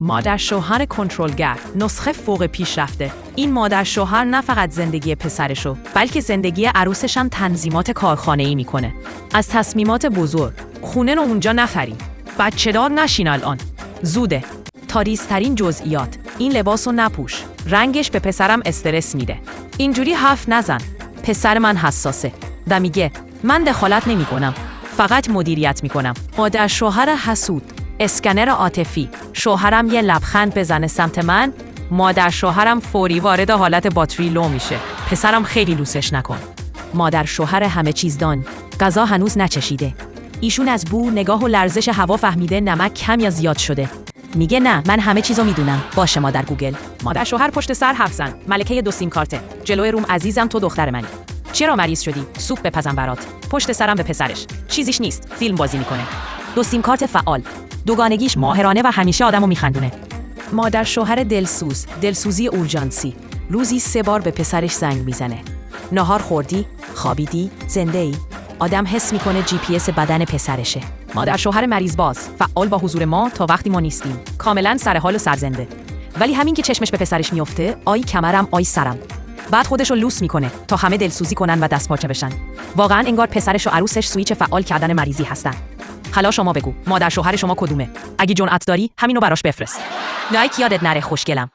مادر شوهر کنترلگر، نسخه فوق پیشرفته. این مادر شوهر نه فقط زندگی پسرشو، بلکه زندگی عروسش هم تنظیمات کارخانه‌ای میکنه. از تصمیمات بزرگ، خونه رو اونجا نخری، بچه‌دار نشین الان، زوده. تا ریزترین جزئیات، این لباسو نپوش، رنگش به پسرم استرس میده. اینجوری حرف نزن، پسر من حساسه. و میگه من دخالت نمیکنم، فقط مدیریت میکنم. مادر شوهر حسود، اسکنر عاطفی. شوهرم یه لبخند بزنه سمت من، مادر شوهرم فوری وارد حالت باتری لو میشه. پسرم خیلی لوسش نکن. مادر شوهر همه چیز دان، غذا هنوز نچشیده. ایشون از بو، نگاه و لرزش هوا فهمیده نمک کم یا زیاد شده. میگه نه، من همه چیزو میدونم. باشه مادر گوگل. مادر شوهر پشت سر حرف زن. ملکه 2 سیم کارته. جلوی روم عزیزم تو دختر منی. چرا مریض شدی؟ سوپ بپزم برات. پشت سرم به پسرش. چیزیش نیست. فیلم بازی میکنه. 2 سیم کارت فعال. دوگانگیش ماهرانه و همیشه آدمو میخندونه. مادر شوهر دلسوز، دلسوزی اورژانسی. روزی 3 بار به پسرش زنگ میزنه. نهار خوردی؟ خوابیدی؟ زنده ای؟ آدم حس میکنه GPS بدن پسرشه. مادر شوهر مریض باز، فعال با حضور ما تا وقتی ما نیستیم. کاملا سر حال و سرزنده. ولی همین که چشمش به پسرش میفته، آی کمرم آی سرم. بعد خودشو لوس میکنه تا همه دلسوزی کنن و دستپاچه بشن. واقعا انگار پسرش و عروسش سوئیچ فعال کردن مریضی هستن. حالا شما بگو، مادر شوهر شما کدومه؟ اگه جرأت داری همینو براش بفرست. لایک یادت نره خوشگلم.